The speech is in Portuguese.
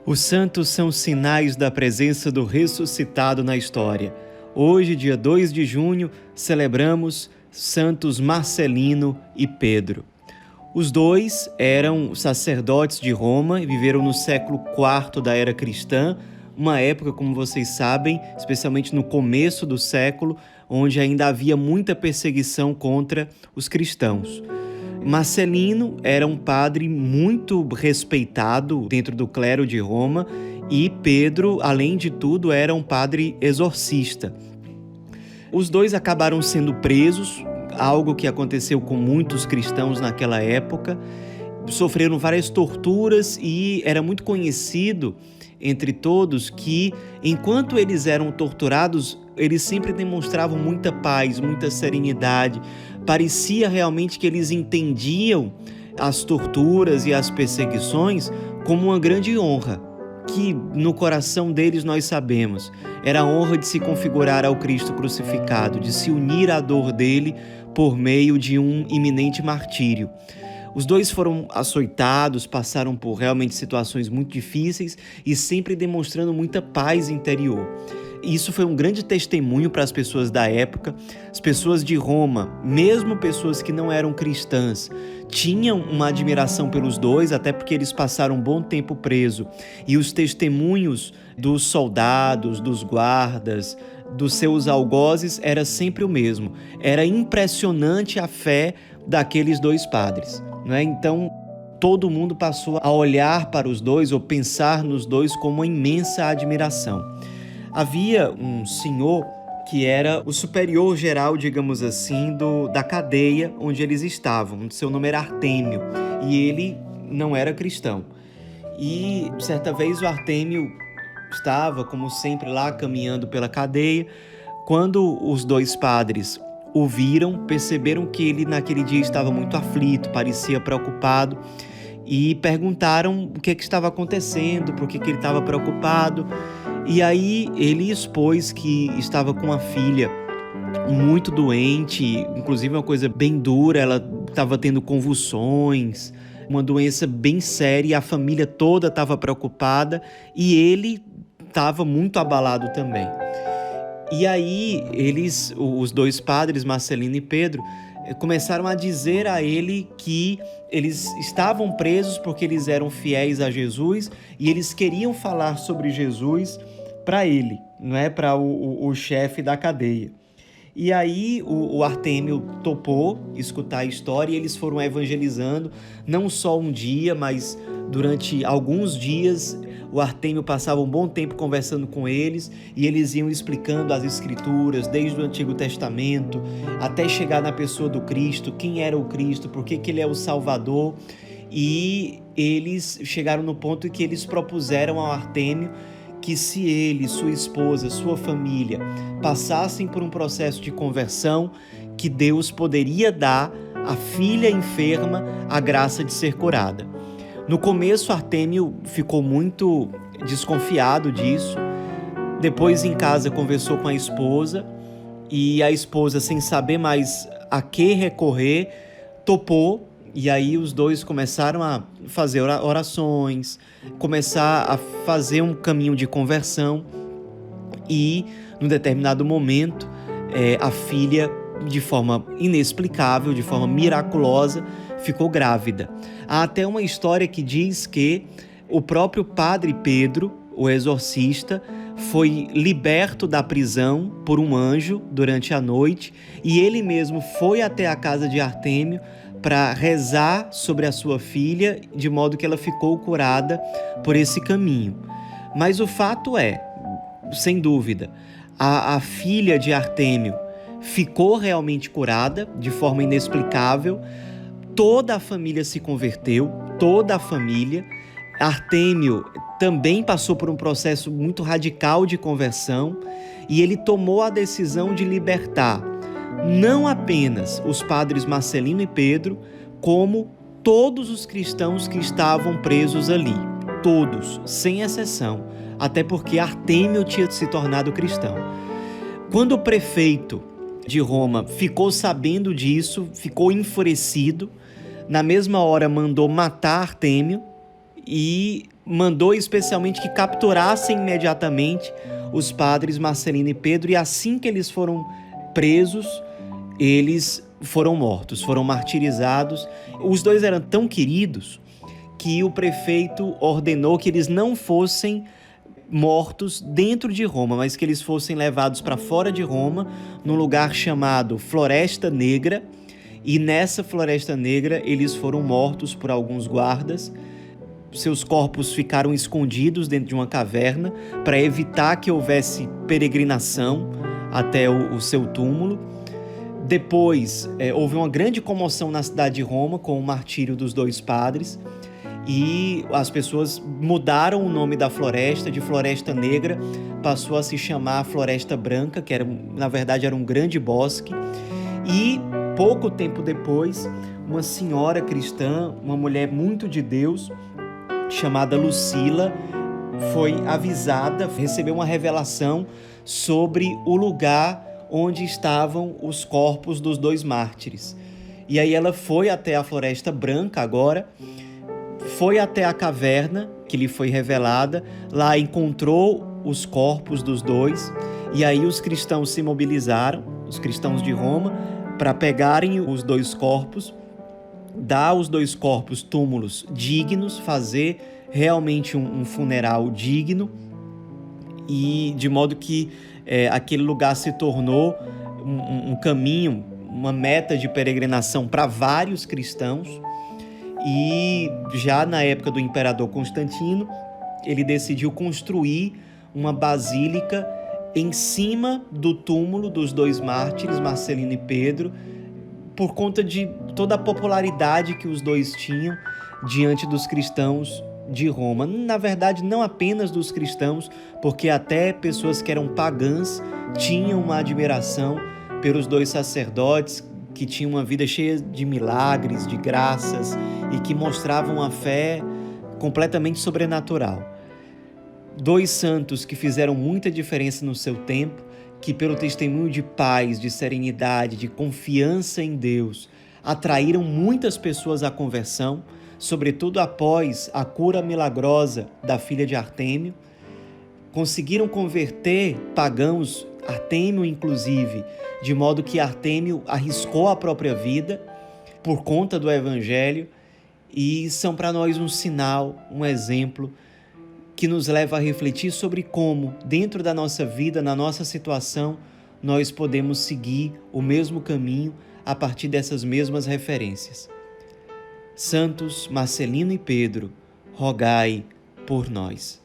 Os santos são sinais da presença do ressuscitado na história. Hoje, dia 2 de junho, celebramos Santos Marcelino e Pedro. Os dois eram sacerdotes de Roma e viveram no século IV da era cristã, uma época, como vocês sabem, especialmente no começo do século, onde ainda havia muita perseguição contra os cristãos. Marcelino era um padre muito respeitado dentro do clero de Roma e Pedro, além de tudo, era um padre exorcista. Os dois acabaram sendo presos, algo que aconteceu com muitos cristãos naquela época. Sofreram várias torturas e era muito conhecido entre todos que, enquanto eles eram torturados, eles sempre demonstravam muita paz, muita serenidade. Parecia realmente que eles entendiam as torturas e as perseguições como uma grande honra, que no coração deles nós sabemos, era a honra de se configurar ao Cristo crucificado, de se unir à dor dele por meio de um iminente martírio. Os dois foram açoitados, passaram por realmente situações muito difíceis e sempre demonstrando muita paz interior. Isso foi um grande testemunho para as pessoas da época. As pessoas de Roma, mesmo pessoas que não eram cristãs, tinham uma admiração pelos dois, até porque eles passaram um bom tempo presos. E os testemunhos dos soldados, dos guardas, dos seus algozes era sempre o mesmo. Era impressionante a fé daqueles dois padres, não é? Então, todo mundo passou a olhar para os dois ou pensar nos dois com uma imensa admiração. Havia um senhor que era o superior geral, digamos assim, da cadeia onde eles estavam. Seu nome era Artêmio e ele não era cristão. E certa vez o Artêmio estava, como sempre, lá caminhando pela cadeia. Quando os dois padres o viram, perceberam que ele naquele dia estava muito aflito, parecia preocupado e perguntaram o que estava acontecendo, por que ele estava preocupado. E aí ele expôs que estava com uma filha muito doente, inclusive uma coisa bem dura, ela estava tendo convulsões, uma doença bem séria, a família toda estava preocupada e ele estava muito abalado também. E aí os dois padres, Marcelino e Pedro, começaram a dizer a ele que eles estavam presos porque eles eram fiéis a Jesus e eles queriam falar sobre Jesus para ele, não é para o chefe da cadeia. E aí o Artêmio topou escutar a história e eles foram evangelizando, não só um dia, mas durante alguns dias. O Artêmio passava um bom tempo conversando com eles e eles iam explicando as escrituras, desde o Antigo Testamento até chegar na pessoa do Cristo, quem era o Cristo, por que ele é o Salvador. E eles chegaram no ponto em que eles propuseram ao Artêmio que se ele, sua esposa, sua família passassem por um processo de conversão, que Deus poderia dar à filha enferma a graça de ser curada. No começo, Artêmio ficou muito desconfiado disso. Depois, em casa, conversou com a esposa e a esposa, sem saber mais a que recorrer, topou. E aí os dois começaram a fazer orações, começar a fazer um caminho de conversão. E, num determinado momento, a filha, de forma inexplicável, de forma miraculosa, ficou grávida. Há até uma história que diz que o próprio padre Pedro, o exorcista, foi liberto da prisão por um anjo durante a noite e ele mesmo foi até a casa de Artêmio para rezar sobre a sua filha, de modo que ela ficou curada por esse caminho. Mas o fato é, sem dúvida, a filha de Artêmio ficou realmente curada de forma inexplicável. Toda a família se converteu, toda a família. Artêmio também passou por um processo muito radical de conversão e ele tomou a decisão de libertar não apenas os padres Marcelino e Pedro, como todos os cristãos que estavam presos ali. Todos, sem exceção, até porque Artêmio tinha se tornado cristão. Quando o prefeito de Roma ficou sabendo disso, ficou enfurecido. Na mesma hora mandou matar Artêmio e mandou especialmente que capturassem imediatamente os padres Marcelino e Pedro, e assim que eles foram presos, eles foram mortos, foram martirizados. Os dois eram tão queridos que o prefeito ordenou que eles não fossem mortos dentro de Roma, mas que eles fossem levados para fora de Roma, num lugar chamado Floresta Negra, e nessa Floresta Negra eles foram mortos por alguns guardas. Seus corpos ficaram escondidos dentro de uma caverna para evitar que houvesse peregrinação até o seu túmulo. Depois, houve uma grande comoção na cidade de Roma com o martírio dos dois padres, e as pessoas mudaram o nome da floresta, de Floresta Negra passou a se chamar Floresta Branca, que na verdade era um grande bosque. E pouco tempo depois, uma senhora cristã, uma mulher muito de Deus, chamada Lucila, foi avisada, recebeu uma revelação sobre o lugar onde estavam os corpos dos dois mártires. E aí ela foi até a Floresta Branca agora, foi até a caverna que lhe foi revelada, lá encontrou os corpos dos dois, e aí os cristãos se mobilizaram, os cristãos de Roma, para pegarem os dois corpos, dar aos dois corpos túmulos dignos, fazer realmente um funeral digno, e de modo que aquele lugar se tornou um caminho, uma meta de peregrinação para vários cristãos. E já na época do imperador Constantino, ele decidiu construir uma basílica em cima do túmulo dos dois mártires, Marcelino e Pedro, por conta de toda a popularidade que os dois tinham diante dos cristãos de Roma. Na verdade, não apenas dos cristãos, porque até pessoas que eram pagãs tinham uma admiração pelos dois sacerdotes, que tinham uma vida cheia de milagres, de graças, e que mostravam uma fé completamente sobrenatural. Dois santos que fizeram muita diferença no seu tempo, que pelo testemunho de paz, de serenidade, de confiança em Deus, atraíram muitas pessoas à conversão, sobretudo após a cura milagrosa da filha de Artêmio. Conseguiram converter pagãos, Artêmio inclusive, de modo que Artêmio arriscou a própria vida por conta do Evangelho, e são para nós um sinal, um exemplo que nos leva a refletir sobre como, dentro da nossa vida, na nossa situação, nós podemos seguir o mesmo caminho a partir dessas mesmas referências. Santos Marcelino e Pedro, rogai por nós.